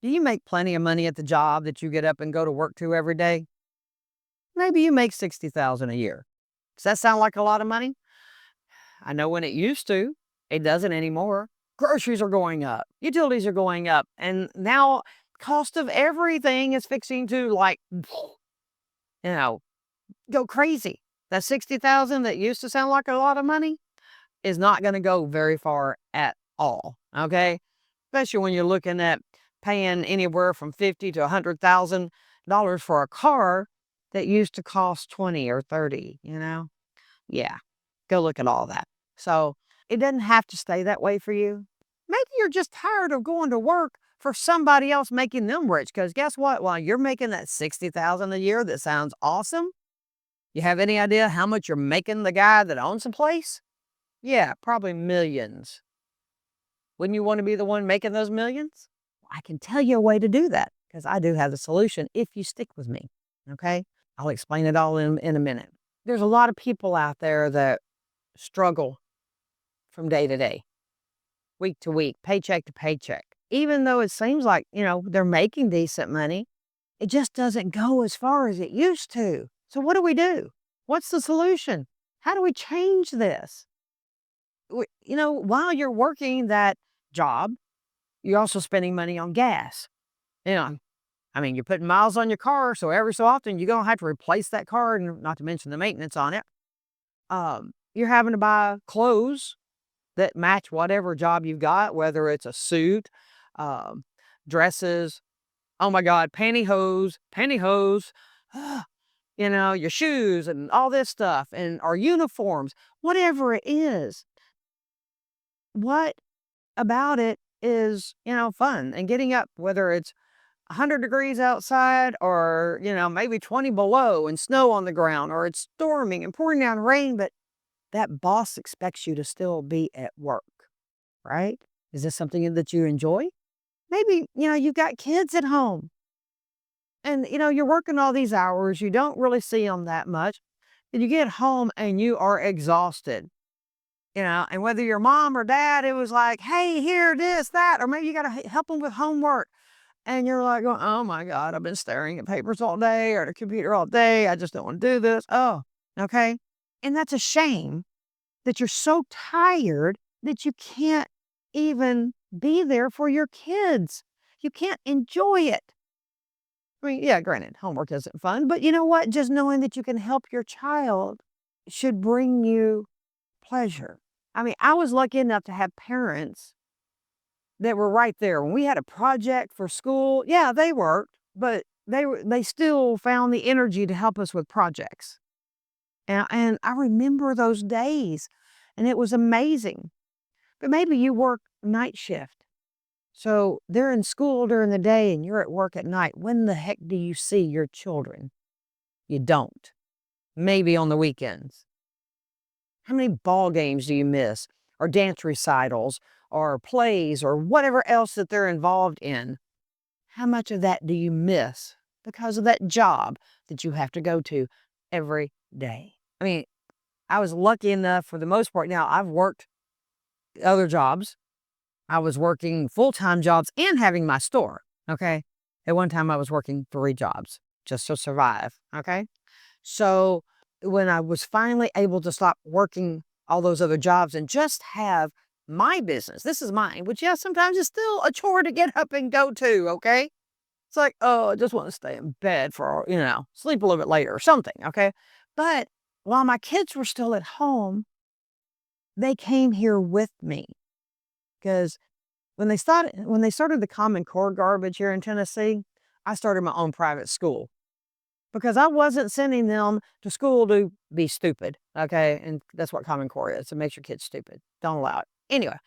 Do you make plenty of money at the job that you get up and go to work to every day? Maybe you make 60,000 a year. Does that sound like a lot of money? I know when it used to, it doesn't anymore. Groceries are going up, utilities are going up, and now cost of everything is fixing to you know, go crazy. That 60,000 that used to sound like a lot of money is not going to go very far at all. Okay. Especially when you're looking at paying anywhere from 50 to $100,000 for a car that used to cost 20 or 30, you know? Yeah. Go look at all that. So it doesn't have to stay that way for you. Maybe you're just tired of going to work for somebody else making them rich. Because guess what? While you're making that 60,000 a year, that sounds awesome. You have any idea how much you're making the guy that owns the place? Yeah, probably millions. Wouldn't you want to be the one making those millions? I can tell you a way to do that because I do have the solution if you stick with me. Okay. I'll explain it all in a minute. There's a lot of people out there that struggle from day to day, week to week, paycheck to paycheck. Even though it seems like, they're making decent money, it just doesn't go as far as it used to. So what do we do? What's the solution? How do we change this? While you're working that job, you're also spending money on gas. You know, you're putting miles on your car, so every so often you're going to have to replace that car, and not to mention the maintenance on it. You're having to buy clothes that match whatever job you've got, whether it's a suit, um, dresses, oh my God, pantyhose, your shoes and all this stuff, and our uniforms, whatever it is. What about it is, fun and getting up, whether it's 100 degrees outside or, maybe 20 below and snow on the ground, or it's storming and pouring down rain, but that boss expects you to still be at work, right? Is this something that you enjoy? Maybe, you've got kids at home and, you're working all these hours. You don't really see them that much. And you get home and you are exhausted, and whether your mom or dad, it was like, hey, here, this, that, or maybe you got to help them with homework. And you're like, going, oh my God, I've been staring at papers all day or the computer all day. I just don't want to do this. Oh, okay. And that's a shame that you're so tired that you can't even be there for your kids. You can't enjoy it. Yeah, granted, homework isn't fun, but you know what? Just knowing that you can help your child should bring you pleasure. I was lucky enough to have parents that were right there. When we had a project for school, yeah, they worked, but they still found the energy to help us with projects. And I remember those days, and it was amazing. But maybe you work night shift. So they're in school during the day and you're at work at night. When the heck do you see your children? You don't. Maybe on the weekends. How many ball games do you miss? Or dance recitals or plays or whatever else that they're involved in? How much of that do you miss because of that job that you have to go to every day? I was lucky enough for the most part. Now, I've worked other jobs. I was working full-time jobs and having my store, okay? At one time, I was working 3 jobs just to survive, okay? So when I was finally able to stop working all those other jobs and just have my business, this is mine, which, yeah, sometimes it's still a chore to get up and go to, okay? It's like, oh, I just want to stay in bed for, sleep a little bit later or something, okay? But while my kids were still at home, they came here with me because when they started the Common Core garbage here in Tennessee, I started my own private school because I wasn't sending them to school to be stupid, okay? And that's what Common Core is. It makes your kids stupid. Don't allow it. Anyway,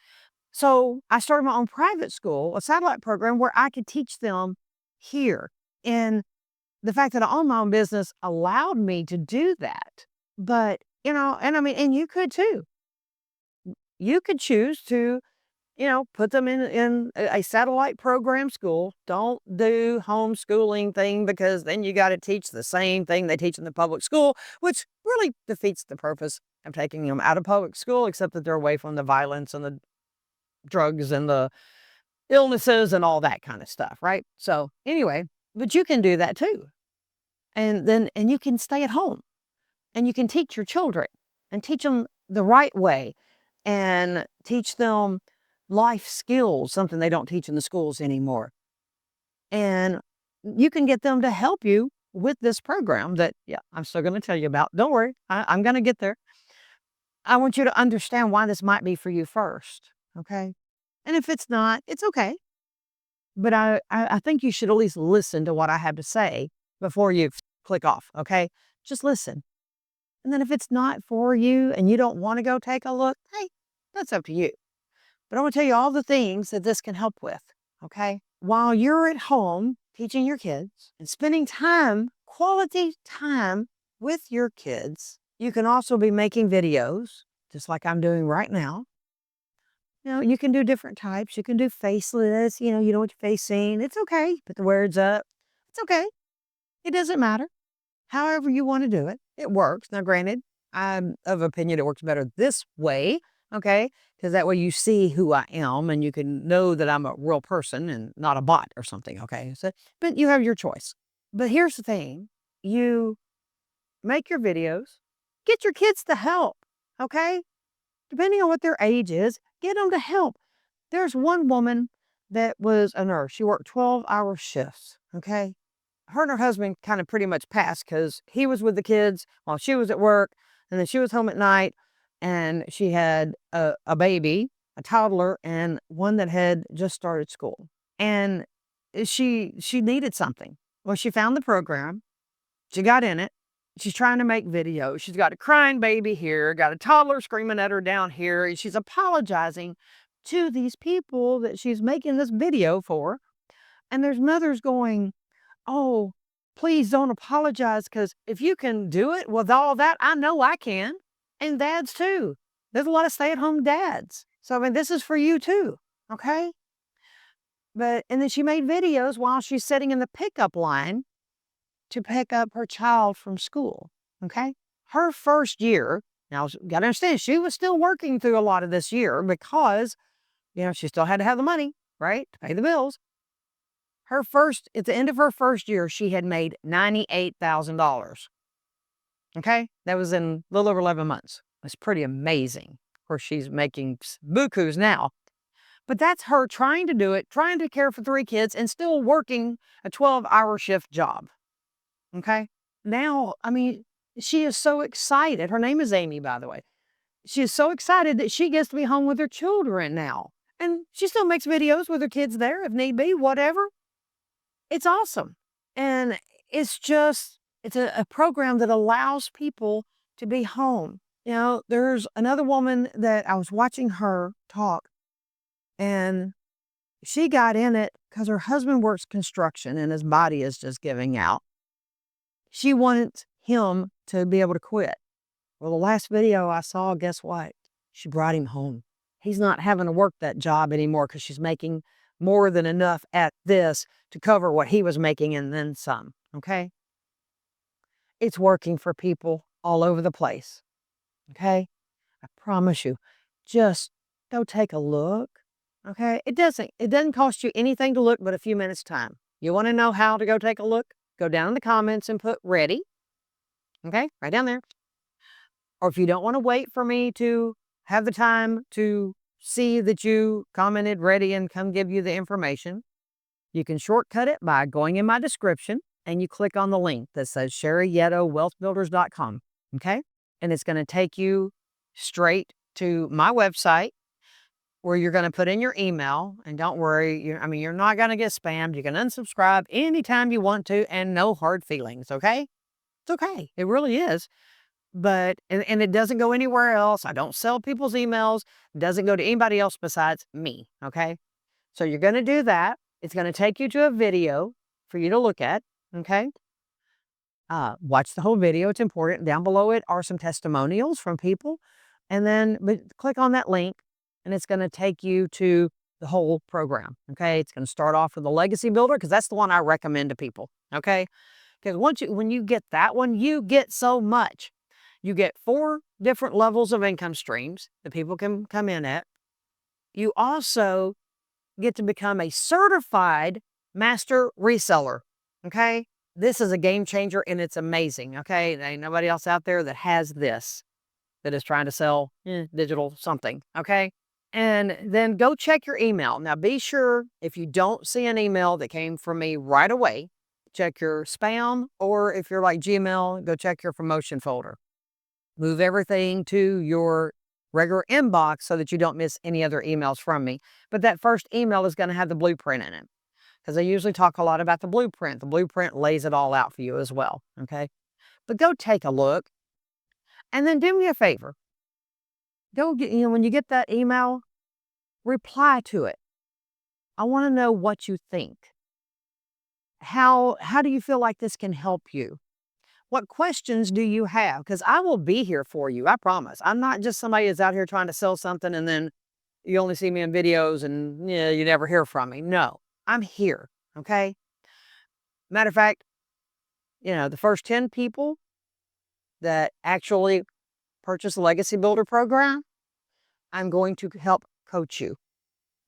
so I started my own private school, a satellite program where I could teach them here. And the fact that I own my own business allowed me to do that. But, and you could too. You could choose to put them in a satellite program school. Don't do homeschooling thing because then you got to teach the same thing they teach in the public school, which really defeats the purpose of taking them out of public school, except that they're away from the violence and the drugs and the, illnesses and all that kind of stuff, right? So anyway, but you can do that too. And you can stay at home and you can teach your children and teach them the right way and teach them life skills, something they don't teach in the schools anymore. And you can get them to help you with this program that, yeah, I'm still going to tell you about. Don't worry, I'm going to get there. I want you to understand why this might be for you first. Okay. And if it's not, it's okay. But I think you should at least listen to what I have to say before you click off. Okay. Just listen. And then if it's not for you and you don't want to go take a look, hey, that's up to you. But I want to tell you all the things that this can help with. Okay. While you're at home teaching your kids and spending time, quality time with your kids, you can also be making videos, just like I'm doing right now. You can do different types. You can do faceless, you don't want your face seen. It's okay. Put the words up. It's okay. It doesn't matter. However you want to do it, it works. Now, granted, I'm of opinion it works better this way, okay? Because that way you see who I am and you can know that I'm a real person and not a bot or something, okay? So, but you have your choice. But here's the thing. You make your videos, get your kids to help, okay? Depending on what their age is, get them to help. There's one woman that was a nurse. She worked 12-hour shifts, okay? Her and her husband kind of pretty much passed because he was with the kids while she was at work, and then she was home at night, and she had a baby, a toddler, and one that had just started school. And she needed something. Well, she found the program. She got in it. She's trying to make videos. She's got a crying baby here, got a toddler screaming at her down here, and she's apologizing to these people that she's making this video for. And there's mothers going, oh, please don't apologize, because if you can do it with all that, I know I can. And dads too. There's a lot of stay-at-home dads. So, I mean, this is for you too, okay? And then she made videos while she's sitting in the pickup line to pick up her child from school, okay? Her first year, now you gotta understand, she was still working through a lot of this year because, she still had to have the money, right, to pay the bills. At the end of her first year, she had made $98,000. Okay? That was in a little over 11 months. It's pretty amazing. Of course, she's making bukus now. But that's her trying to do it, trying to care for 3 kids, and still working a 12-hour shift job. Okay? Now, I mean, she is so excited. Her name is Amy, by the way. She is so excited that she gets to be home with her children now. And she still makes videos with her kids there if need be, whatever. It's awesome. And it's a program that allows people to be home. There's another woman that I was watching her talk, and she got in it because her husband works construction and his body is just giving out. She wanted him to be able to quit. Well, the last video I saw, guess what? She brought him home. He's not having to work that job anymore because she's making more than enough at this to cover what he was making and then some, okay? It's working for people all over the place, okay? I promise you. Just go take a look, okay? It doesn't cost you anything to look but a few minutes' time. You want to know how to go take a look? Go down in the comments and put ready, okay? Right down there. Or if you don't want to wait for me to have the time to see that you commented ready and come give you the information, you can shortcut it by going in my description and you click on the link that says SherryYettoWealthBuilders.com, okay? And it's going to take you straight to my website where you're going to put in your email. And don't worry, you're not going to get spammed. You can unsubscribe anytime you want to, and no hard feelings, okay? It's okay. It really is. But, and it doesn't go anywhere else. I don't sell people's emails. It doesn't go to anybody else besides me, okay? So you're going to do that. It's going to take you to a video for you to look at, okay? Watch the whole video. It's important. Down below it are some testimonials from people. And then click on that link, and it's going to take you to the whole program, okay? It's going to start off with the Legacy Builder because that's the one I recommend to people, okay? Because when you get that one, you get so much. You get 4 different levels of income streams that people can come in at. You also get to become a certified master reseller. Okay. This is a game changer and it's amazing. Okay. There ain't nobody else out there that has this, that is trying to sell digital something. Okay. And then go check your email. Now, be sure if you don't see an email that came from me right away, check your spam, or if you're like Gmail, go check your promotion folder. Move everything to your regular inbox so that you don't miss any other emails from me. But that first email is going to have the blueprint in it because I usually talk a lot about the blueprint. The blueprint lays it all out for you as well. Okay. But go take a look and then do me a favor. Go get, when you get that email, reply to it. I want to know what you think. How do you feel like this can help you? What questions do you have? Because I will be here for you. I promise. I'm not just somebody that's out here trying to sell something and then you only see me in videos and you never hear from me. No, I'm here. Okay. Matter of fact, the first 10 people that actually purchase the Legacy Builder program, I'm going to help coach you.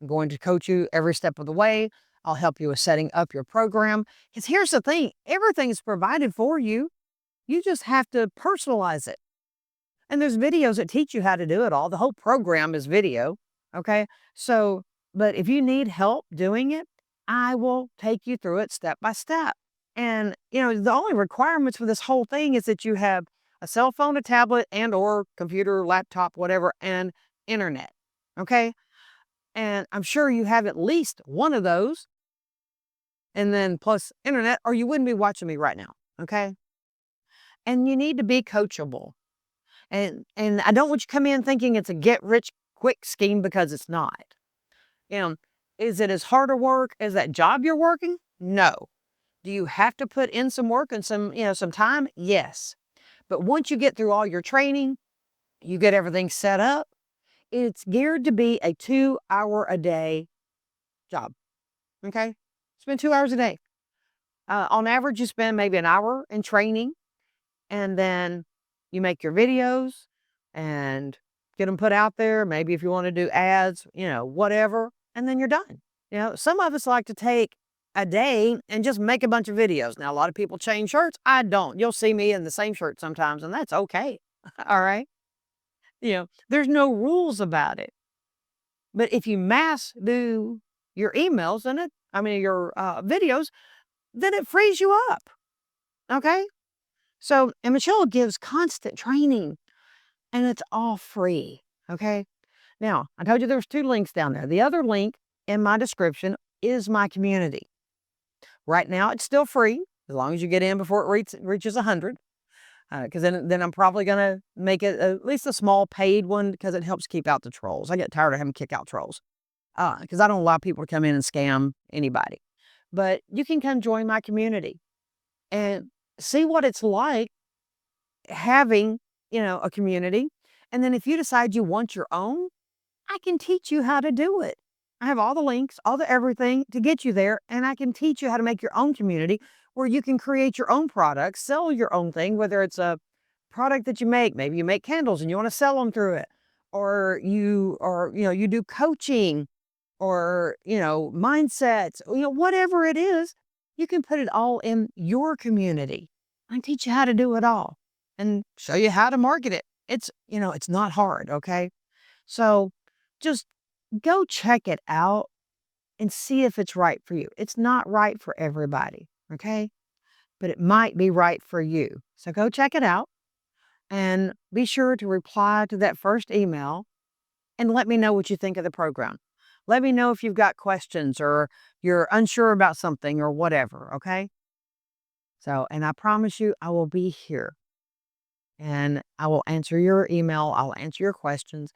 I'm going to coach you every step of the way. I'll help you with setting up your program. Because here's the thing, everything is provided for you. You just have to personalize it. And there's videos that teach you how to do it all. The whole program is video. Okay. So, but if you need help doing it, I will take you through it step by step. And, the only requirements for this whole thing is that you have a cell phone, a tablet, and or computer, laptop, whatever, and internet. Okay. And I'm sure you have at least one of those. And then plus internet, or you wouldn't be watching me right now. Okay. And you need to be coachable. And I don't want you to come in thinking it's a get rich quick scheme because it's not. Is it as hard a work as that job you're working? No. Do you have to put in some work and some time? Yes. But once you get through all your training, you get everything set up, it's geared to be a 2-hour a day job. Okay. Spend 2 hours a day. On average, you spend maybe an hour in training and then you make your videos and get them put out there. Maybe if you want to do ads, whatever, and then you're done. Some of us like to take a day and just make a bunch of videos. Now, a lot of people change shirts. I don't. You'll see me in the same shirt sometimes, and that's okay. All right. There's no rules about it. But if you mass do your emails and your videos, then it frees you up. Okay. So, and Michelle gives constant training and it's all free. Okay. Now, I told you there's 2 links down there. The other link in my description is my community. Right now, it's still free as long as you get in before it reaches 100. Because then I'm probably going to make it at least a small paid one because it helps keep out the trolls. I get tired of having to kick out trolls because I don't allow people to come in and scam anybody. But you can come join my community and see what it's like having, a community. And then if you decide you want your own, I can teach you how to do it. I have all the links, all the everything to get you there. And I can teach you how to make your own community where you can create your own products, sell your own thing, whether it's a product that you make. Maybe you make candles and you want to sell them through it. Or you do coaching or, mindsets, whatever it is, you can put it all in your community. I teach you how to do it all and show you how to market it. It's not hard. Okay. So just go check it out and see if it's right for you. It's not right for everybody. Okay. But it might be right for you. So go check it out and be sure to reply to that first email and let me know what you think of the program. Let me know if you've got questions or you're unsure about something or whatever. Okay. So, and I promise you, I will be here and I will answer your email. I'll answer your questions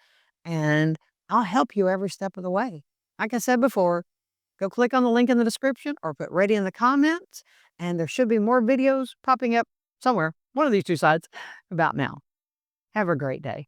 and I'll help you every step of the way. Like I said before, go click on the link in the description or put ready in the comments. And there should be more videos popping up somewhere, one of these 2 sites about now. Have a great day.